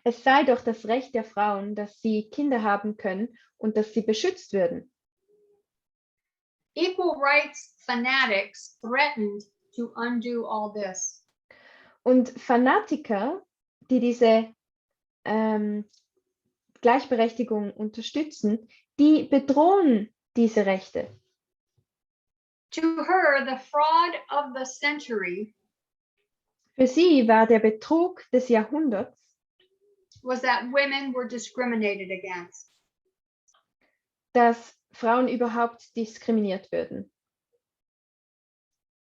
Es sei doch das Recht der Frauen, dass sie Kinder haben können und dass sie beschützt würden. Equal rights fanatics threatened to undo all this. Und Fanatiker, die diese Gleichberechtigung unterstützen, die bedrohen diese Rechte. To her, the fraud of the century Für sie war der Betrug des Jahrhunderts, was that women were discriminated against. dass Frauen überhaupt diskriminiert würden.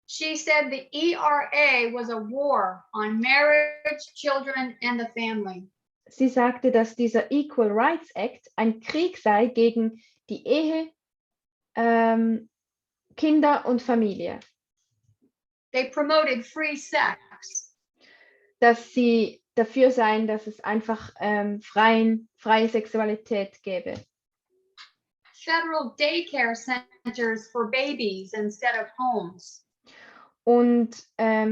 She said the ERA was a war on marriage, children, and the family. Sie sagte, dass dieser Equal Rights Act ein Krieg sei gegen die Ehe, Kinder und Familie. They promoted free sex. Dass sie dafür seien, dass es einfach freie Sexualität gäbe. Federal daycare centers for babies instead of homes. Und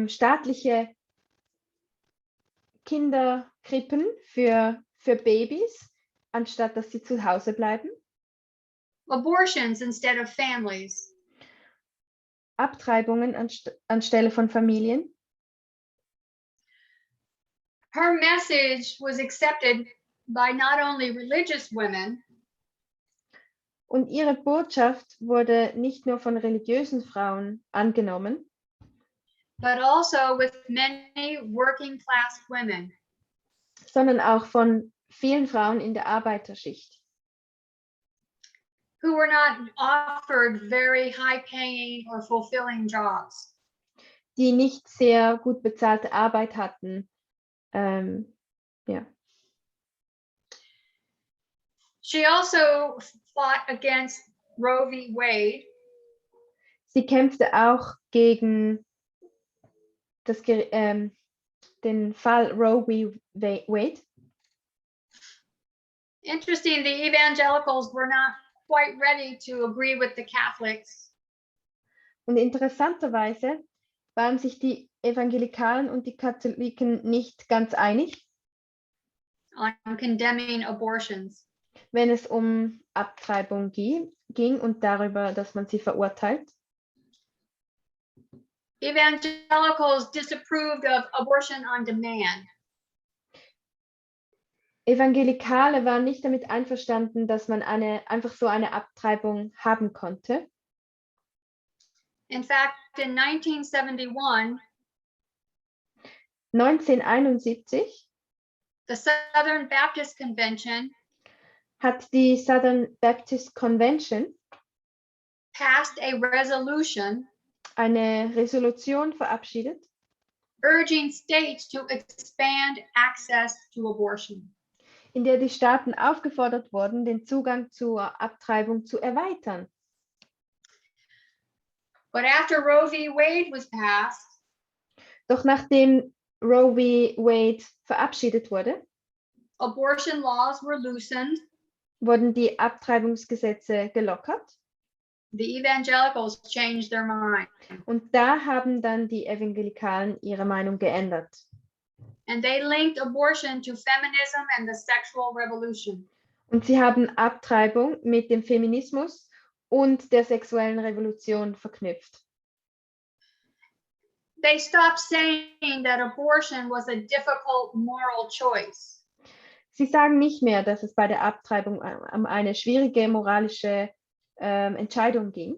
staatliche Kinderkrippen für Babys, anstatt dass sie zu Hause bleiben. Abortions instead of families. Abtreibungen anstelle von Familien. Her message was accepted by not only religious women, Und ihre Botschaft wurde nicht nur von religiösen Frauen angenommen, but also with many working class women. sondern auch von vielen Frauen in der Arbeiterschicht, Who were not offered very high paying or fulfilling jobs. die nicht sehr gut bezahlte Arbeit hatten. Ja. She also fought against Roe v. Wade, Sie kämpfte auch gegen den Fall Roe v. Wade. Interesting, the evangelicals were not quite ready to agree with the Catholics. Und interessanterweise waren sich die Evangelikalen und die Katholiken nicht ganz einig, On condemning abortions. wenn es um Abtreibung ging und darüber, dass man sie verurteilt. Evangelicals disapproved of abortion on demand. Evangelikale waren nicht damit einverstanden, dass man einfach so eine Abtreibung haben konnte. In fact, in 1971, 1971 the Southern Baptist Convention hat die Southern Baptist Convention passed a resolution eine Resolution verabschiedet, urging states to expand access to abortion. in der die Staaten aufgefordert wurden, den Zugang zur Abtreibung zu erweitern. But after Roe v. Wade was passed, Doch nachdem Roe v. Wade verabschiedet wurde, abortion laws were loosened. wurden die Abtreibungsgesetze gelockert. The evangelicals changed their mind, Und da haben dann die Evangelikalen ihre Meinung geändert. and they linked abortion to feminism and the sexual revolution. Und sie haben Abtreibung mit dem Feminismus und der sexuellen Revolution verknüpft. They stopped saying that abortion was a difficult moral choice. Sie sagen nicht mehr, dass es bei der Abtreibung um eine schwierige moralische Entscheidung ging,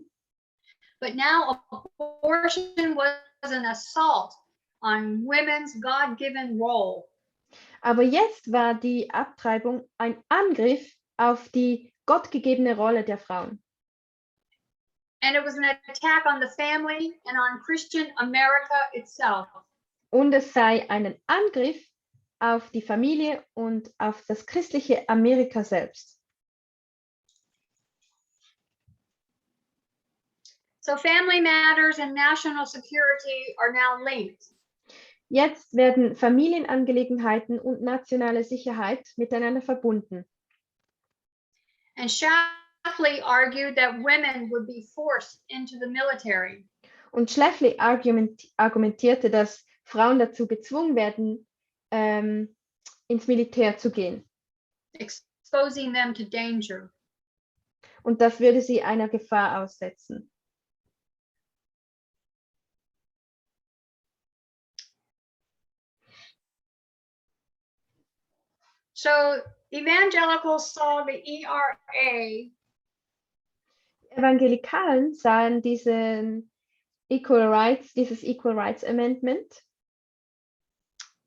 But now abortion was an assault on women's God-given role. aber jetzt war die Abtreibung ein Angriff auf die gottgegebene Rolle der Frauen. And it was an attack on the family and on Christian America itself. Und es sei ein Angriff auf die Familie und auf das christliche Amerika selbst. So family matters and national security are now linked. Jetzt werden Familienangelegenheiten und nationale Sicherheit miteinander verbunden. And Shafley argued that women would be forced into the military. Und Schlafly argumentierte, dass Frauen dazu gezwungen werden, ins Militär zu gehen. Exposing them to danger. Und das würde sie einer Gefahr aussetzen. So evangelicals saw the ERA Evangelikalen sahen dieses Equal Rights Amendment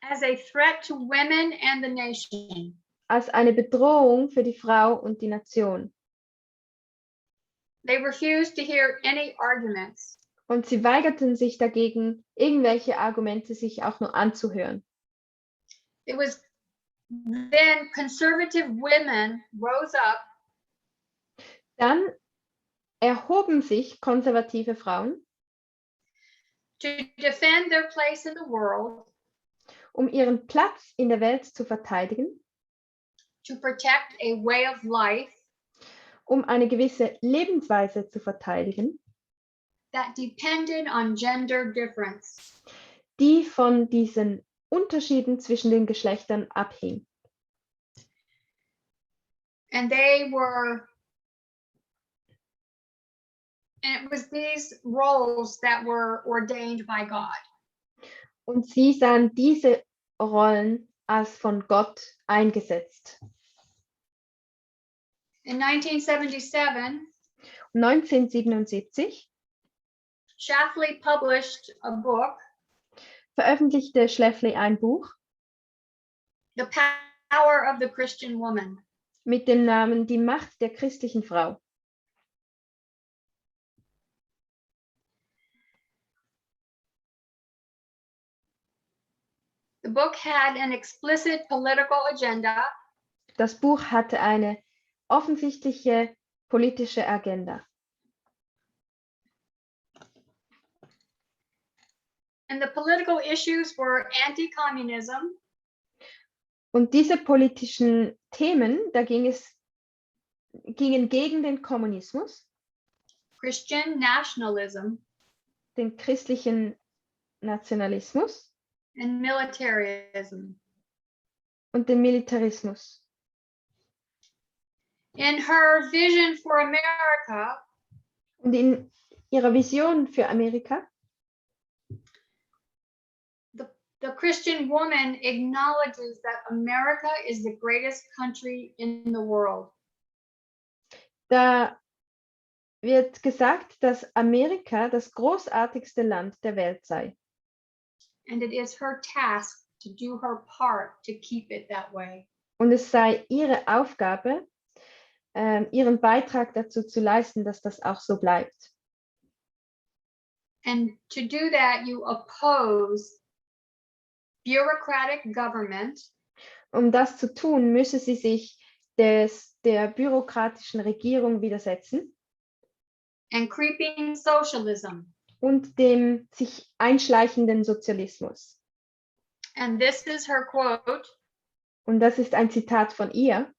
as a threat to women and the nation. als eine Bedrohung für die Frau und die Nation. They refused to hear any arguments. Und sie weigerten sich dagegen, irgendwelche Argumente sich auch nur anzuhören. It was then conservative women rose up Dann erhoben sich konservative Frauen, to defend their place in the world, um ihren Platz in der Welt zu verteidigen, to protect a way of life um eine gewisse Lebensweise zu verteidigen, that depended on gender difference. die von diesen Unterschieden zwischen den Geschlechtern abhing. And it was these roles that were ordained by God. Und sie sahen diese Rollen als von Gott eingesetzt. In 1977, 1977 Shafley published a book, veröffentlichte Schlafly ein Buch The Power of the Christian Woman. mit dem Namen Die Macht der christlichen Frau. The book had an explicit political agenda Das Buch hatte eine offensichtliche politische Agenda. and the political issues were anti-communism, Und diese politischen Themen, da gingen gegen den Kommunismus, Christian nationalism, den christlichen Nationalismus and militarism. und den Militarismus. In her vision for America, Und in ihrer Vision für Amerika, the Christian woman acknowledges that America is the greatest country in the world. da wird gesagt, dass Amerika das großartigste Land der Welt sei. And it is her task to do her part to keep it that way. Und es sei ihre Aufgabe, ihren Beitrag dazu zu leisten, dass das auch so bleibt. And to do that, you oppose bureaucratic government, Um das zu tun, müsse sie sich der bürokratischen Regierung widersetzen and creeping socialism. und dem sich einschleichenden Sozialismus. And this is her quote. Und das ist ein Zitat von ihr.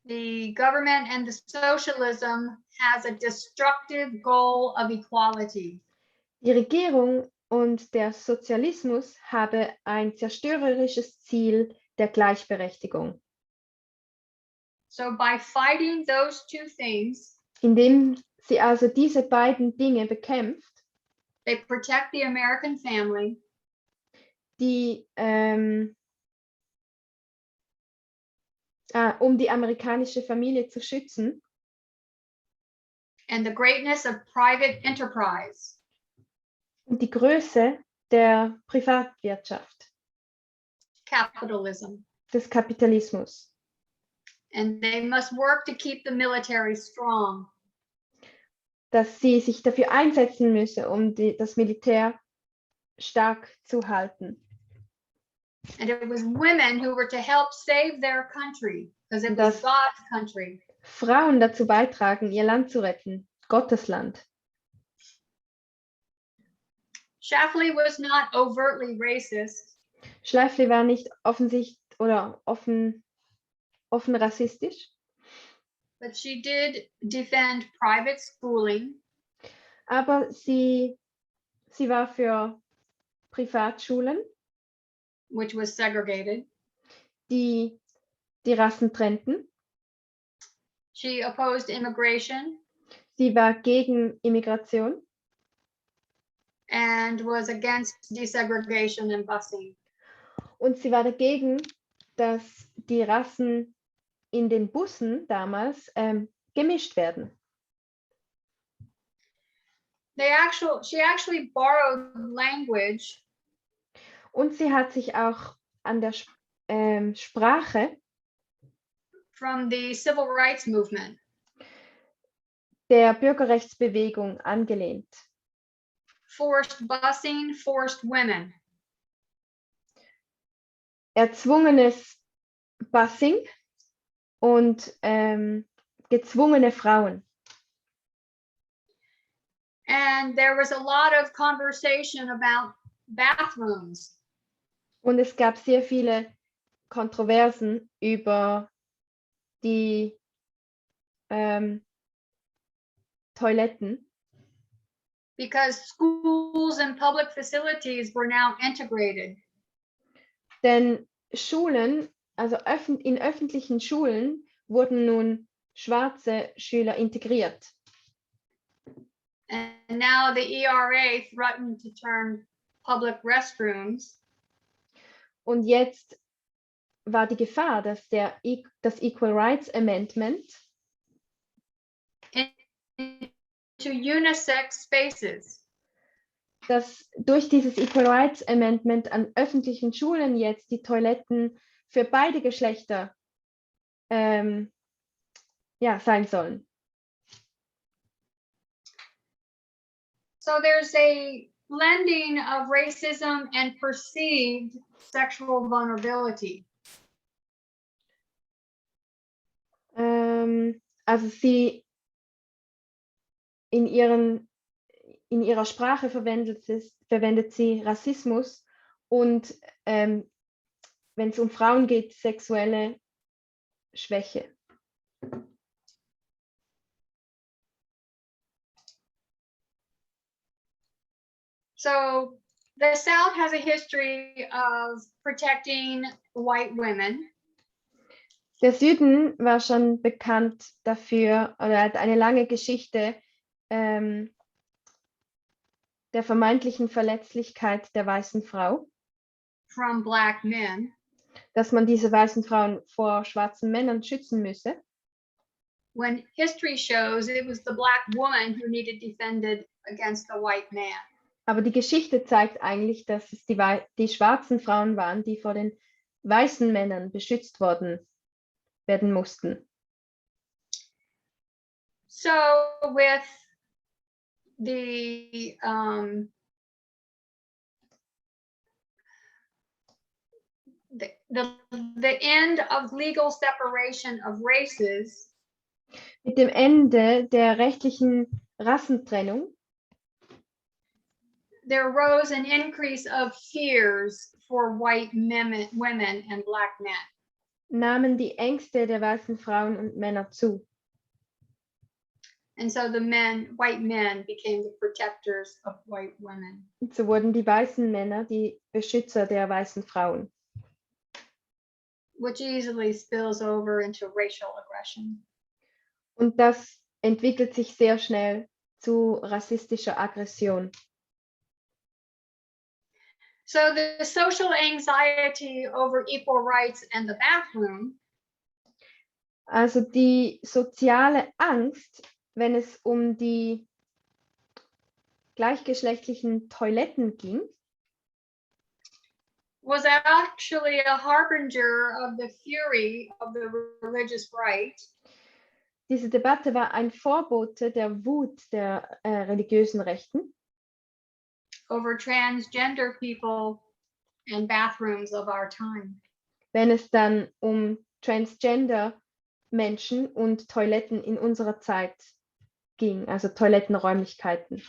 The government and the socialism has a destructive goal of equality. Die Regierung und der Sozialismus habe ein zerstörerisches Ziel der Gleichberechtigung. So by fighting those two things, Indem sie also diese beiden Dinge bekämpft, they protect the American family, die um die amerikanische Familie zu schützen and the greatness of private enterprise. und die Größe der Privatwirtschaft, Capitalism. des Kapitalismus. And they must work to keep the military strong. Dass sie sich dafür einsetzen müsse, um das Militär stark zu halten. And it was women who were to help save their country because it was Das- God's country. Frauen dazu beitragen, ihr Land zu retten, Gottes Land. Shafley was not overtly racist, Schleifli war nicht offensichtlich oder offen rassistisch, but she did defend private schooling, aber sie war für Privatschulen, which was segregated. die Rassen trennten. She opposed immigration Sie war gegen Immigration and was against desegregation and busing. und sie war dagegen, dass die Rassen in den Bussen damals gemischt werden. She actually borrowed language Und sie hat sich auch an der Sprache from the civil rights movement. der Bürgerrechtsbewegung angelehnt. Forced busing, forced women. Erzwungenes Busing und gezwungene Frauen. And there was a lot of conversation about bathrooms. Und es gab sehr viele Kontroversen über die Toiletten, Because schools and public facilities were now integrated. denn Schulen, also in öffentlichen Schulen wurden nun schwarze Schüler integriert. And now the ERA threatened to turn public restrooms Und jetzt war die Gefahr, dass das Equal Rights Amendment into unisex spaces. dass durch dieses Equal Rights Amendment an öffentlichen Schulen jetzt die Toiletten für beide Geschlechter sein sollen. So there's a blending of racism and perceived sexual vulnerability. Also sie in ihrer Sprache verwendet sie Rassismus und wenn es um Frauen geht, sexuelle Schwäche. So the South has a history of protecting white women. Der Süden war schon bekannt dafür, oder hat eine lange Geschichte der vermeintlichen Verletzlichkeit der weißen Frau, From black men. dass man diese weißen Frauen vor schwarzen Männern schützen müsse. When history shows it was the black woman who needed defended against the white man. Aber die Geschichte zeigt eigentlich, dass es die schwarzen Frauen waren, die vor den weißen Männern beschützt werden mussten. So with the the end of legal separation of races Mit dem Ende der rechtlichen Rassentrennung there arose an increase of fears for white women and black men. nahmen die Ängste der weißen Frauen und Männer zu. And so the white men became the protectors of white women. Und so wurden die weißen Männer die Beschützer der weißen Frauen, Which easily spills over into racial aggression. und das entwickelt sich sehr schnell zu rassistischer Aggression. So the social anxiety over equal rights and the bathroom Also die soziale Angst, wenn es um die gleichgeschlechtlichen Toiletten ging, was actually a harbinger of the fury of the religious right. diese Debatte war ein Vorbote der Wut der religiösen Rechten Over transgender people and bathrooms of our time. wenn es dann um Transgender Menschen und Toiletten in unserer Zeit ging, also Toilettenräumlichkeiten.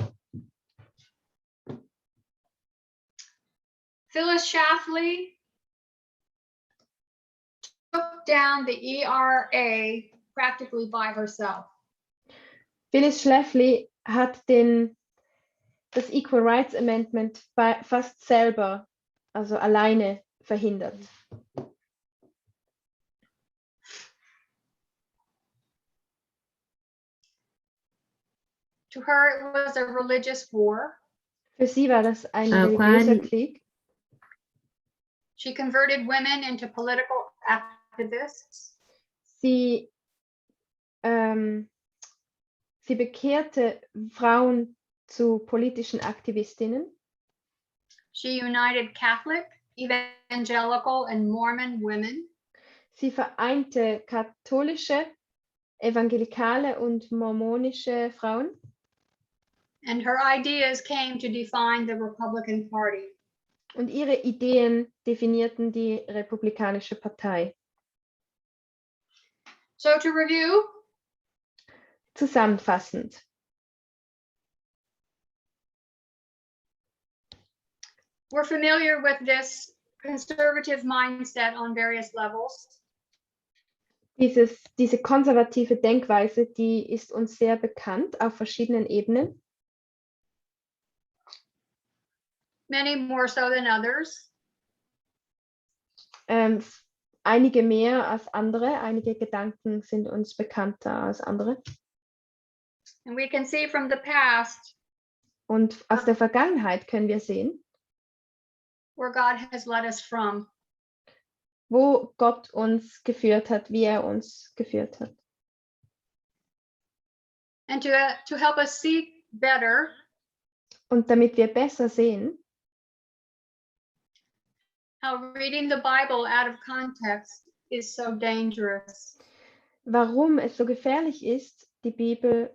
Phyllis Schlafly took down the ERA practically by herself. Phyllis Schlafly hat das Equal Rights Amendment fast selber, also alleine verhindert. To her, it was a religious war. Für sie war das ein religiöser Krieg. She converted women into political activists. Sie bekehrte Frauen zu politischen Aktivistinnen. She united Catholic, Evangelical, and Mormon women. Sie vereinte katholische, evangelikale und mormonische Frauen. And her ideas came to define the Republican Party. Und ihre Ideen definierten die Republikanische Partei. So to review, Zusammenfassend. we're familiar with this conservative mindset on various levels. Diese konservative Denkweise, die ist uns sehr bekannt auf verschiedenen Ebenen. Many more so than others. Einige mehr als andere, einige Gedanken sind uns bekannter als andere. And we can see from the past Und aus der Vergangenheit können wir sehen, where God has led us from. wo Gott uns geführt hat, wie er uns geführt hat. And to help us see better, Und damit wir besser sehen, how reading the Bible out of context is so dangerous. warum es so gefährlich ist, die Bibel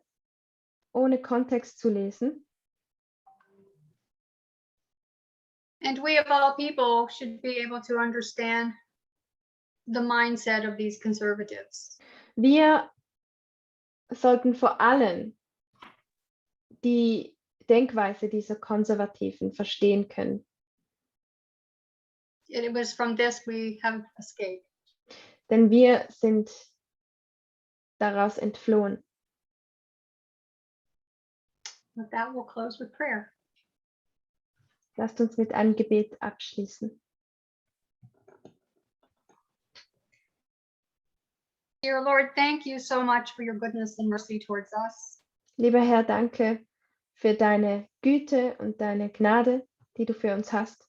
ohne Kontext zu lesen. And we of all people should be able to understand the mindset of these conservatives. Wir sollten vor allem die Denkweise dieser Konservativen verstehen können. It was from this we have escaped. Denn wir sind daraus entflohen. With that, we'll close with prayer. Lasst uns mit einem Gebet abschließen. Dear Lord, thank you so much for your goodness and mercy towards us. Lieber Herr, danke für deine Güte und deine Gnade, die du für uns hast.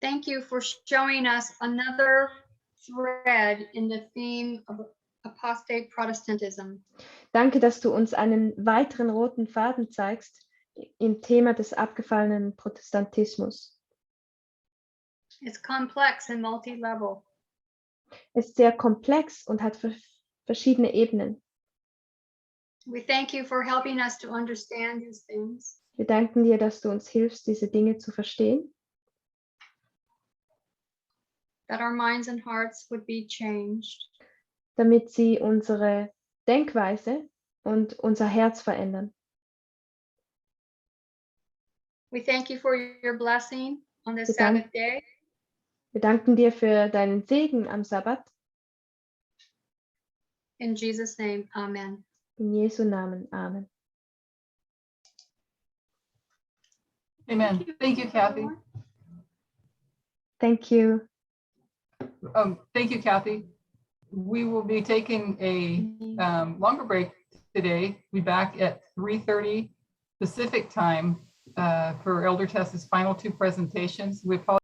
Thank you for showing us another thread in the theme of apostate Protestantism. Danke, dass du uns einen weiteren roten Faden zeigst im Thema des abgefallenen Protestantismus. It's complex and multi-level. Es ist sehr komplex und hat verschiedene Ebenen. We thank you for helping us to understand these things. Wir danken dir, dass du uns hilfst, diese Dinge zu verstehen. that our minds and hearts would be changed. damit sie unsere Denkweise und unser Herz verändern. We thank you for your blessing on this Bedank- Sabbath day. Wir danken dir für deinen Segen am Sabbat. In Jesus' name, amen. In Jesu Namen. Amen. Amen. Thank you, Kathy. Thank you. Thank you, Kathy. We will be taking a longer break today. We'll be back at 3:30 Pacific time for Elder Tess's final two presentations. We apologize.